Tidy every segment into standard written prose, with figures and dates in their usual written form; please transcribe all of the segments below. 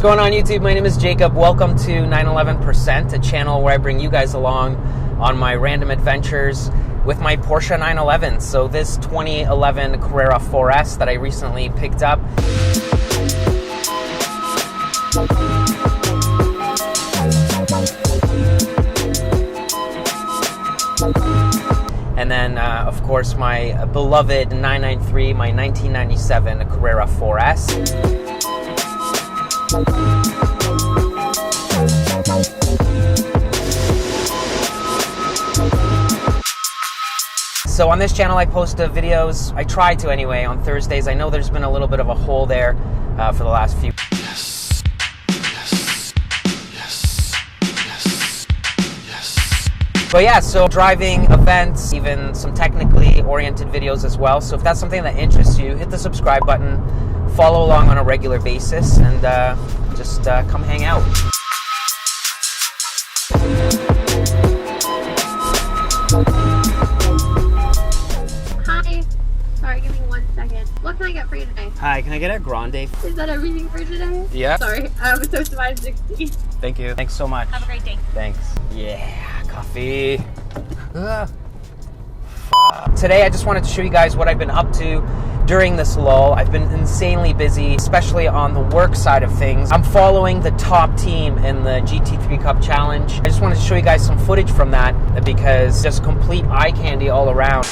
going on YouTube? My name is Jacob. Welcome to 911%, a channel where I bring you guys along on my random adventures with my Porsche 911. So this 2011 Carrera 4S that I recently picked up. And then, of course, my beloved 993, my 1997 Carrera 4S. So on this channel I post videos, I try to anyway, on Thursdays. I know there's been a little bit of a hole there for the last few. But yeah, so driving, events, even some technically oriented videos as well. So if that's something that interests you, hit the subscribe button, follow along on a regular basis, and just come hang out. Hi. Sorry, give me 1 second. What can I get for you today? Hi, can I get a grande? Is that everything for today? Yeah. Sorry, I was so surprised 60. Thank you. Thanks so much. Have a great day. Thanks. Yeah, coffee. Today I just wanted to show you guys what I've been up to during this lull. I've been insanely busy, especially on the work side of things. I'm following the top team in the GT3 Cup Challenge. I just wanted to show you guys some footage from that because just complete eye candy all around.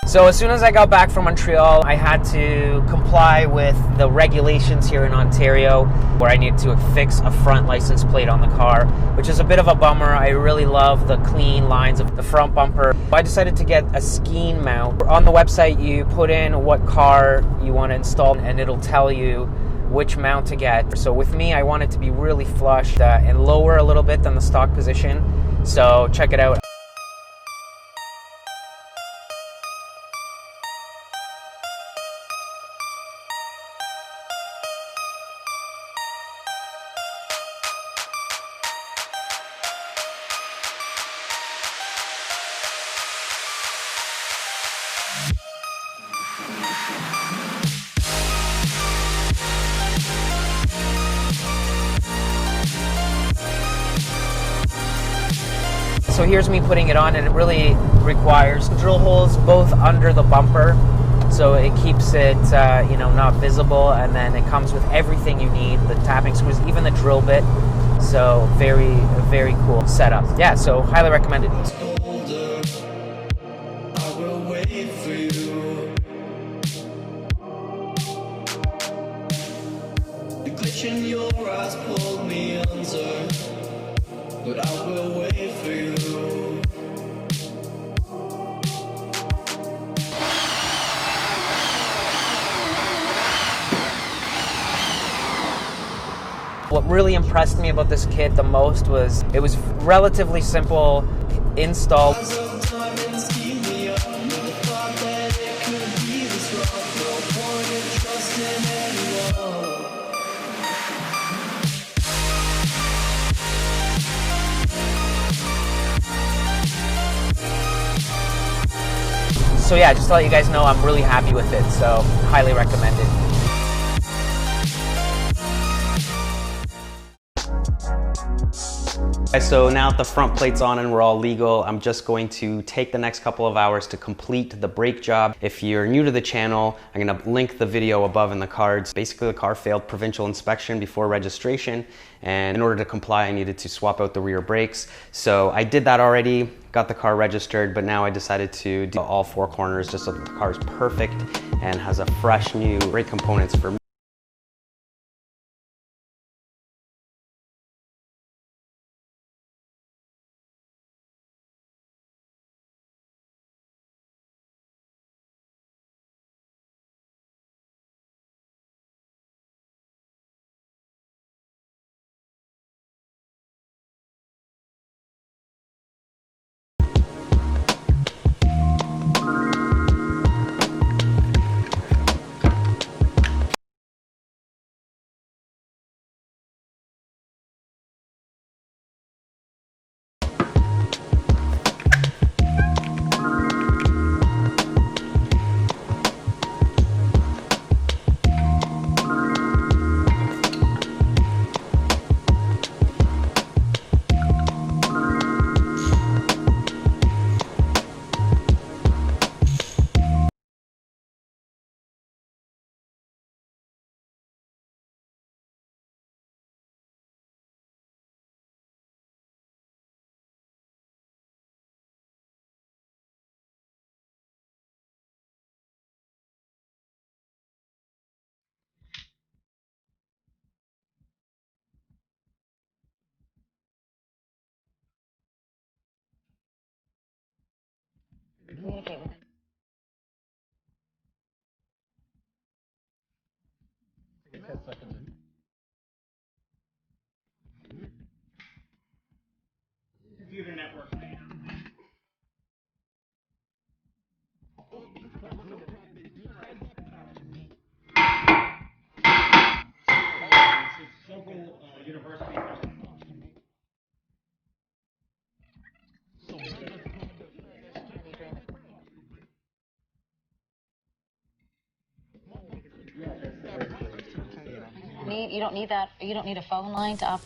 So as soon as I got back from Montreal, I had to comply with the regulations here in Ontario where I need to fix a front license plate on the car, which is a bit of a bummer. I really love the clean lines of the front bumper. I decided to get a skiing mount. On the website, you put in what car you want to install and it'll tell you which mount to get. So with me, I want it to be really flush and lower a little bit than the stock position. So check it out. so here's me putting it on, and it really requires drill holes both under the bumper, so it keeps it not visible, and then it comes with everything you need, the tapping screws, even the drill bit. So very, very cool setup. Yeah, so highly recommended. In your eyes pulled me under, but I will wait for you. What really impressed me about this kit the most was it was relatively simple install. So yeah, just to let you guys know, I'm really happy with it, so highly recommended. So now that the front plate's on and we're all legal, I'm just going to take the next couple of hours to complete the brake job. If you're new to the channel, I'm gonna link the video above in the cards. Basically, the car failed provincial inspection before registration, and in order to comply, I needed to swap out the rear brakes. So I did that already, got the car registered, but now I decided to do all four corners just so that the car is perfect and has a fresh new brake components for me. Computer network. Local university. You don't need that. You don't need a phone line to operate.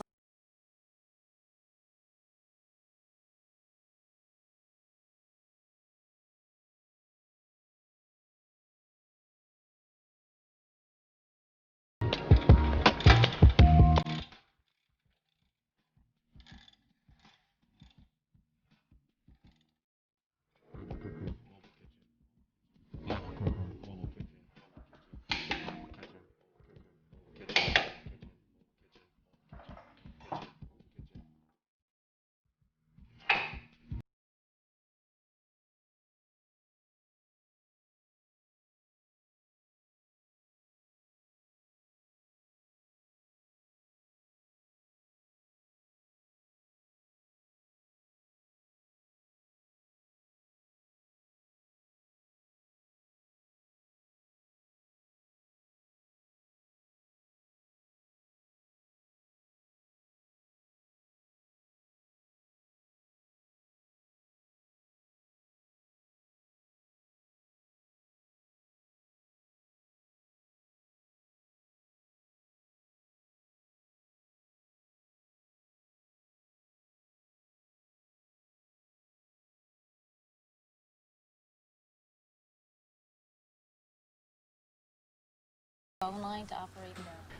phone line to operate.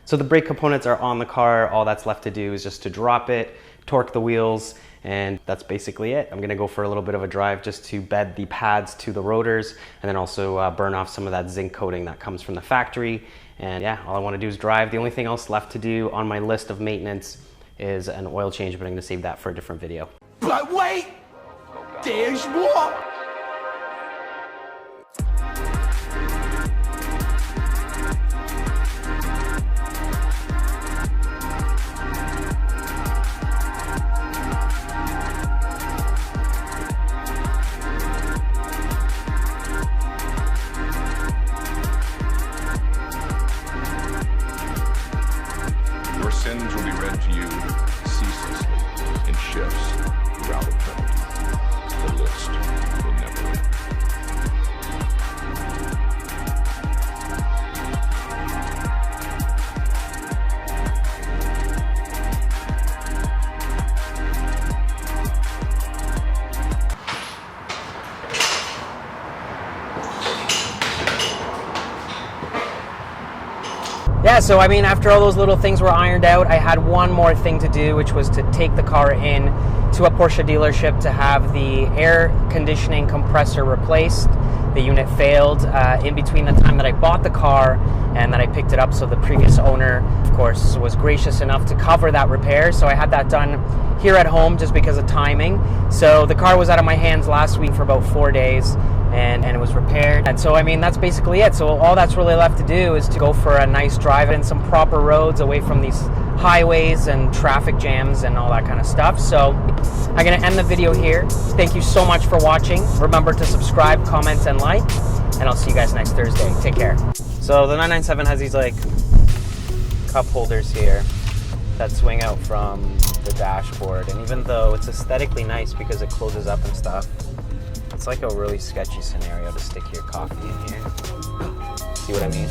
So the brake components are on the car. All that's left to do is just to drop it, torque the wheels, and that's basically it. I'm gonna go for a little bit of a drive just to bed the pads to the rotors and then also burn off some of that zinc coating that comes from the factory. And yeah, all I wanna do is drive. The only thing else left to do on my list of maintenance is an oil change, but I'm gonna save that for a different video. But wait! There's more! Your sins will be read to you ceaselessly in shifts throughout eternity. The list will never end. Yeah, so I mean, after all those little things were ironed out, I had one more thing to do, which was to take the car in to a Porsche dealership to have the air conditioning compressor replaced. The unit failed in between the time that I bought the car and that I picked it up. So the previous owner, of course, was gracious enough to cover that repair. So I had that done here at home just because of timing. So the car was out of my hands last week for about 4 days. And it was repaired. And so, I mean, that's basically it. So all that's really left to do is to go for a nice drive in some proper roads away from these highways and traffic jams and all that kind of stuff. So I'm gonna end the video here. Thank you so much for watching. Remember to subscribe, comment, and like, and I'll see you guys next Thursday. Take care. So the 997 has these like cup holders here that swing out from the dashboard. And even though it's aesthetically nice because it closes up and stuff, it's like a really sketchy scenario to stick your coffee in here. See what I mean?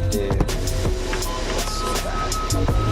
Dude, it's so bad.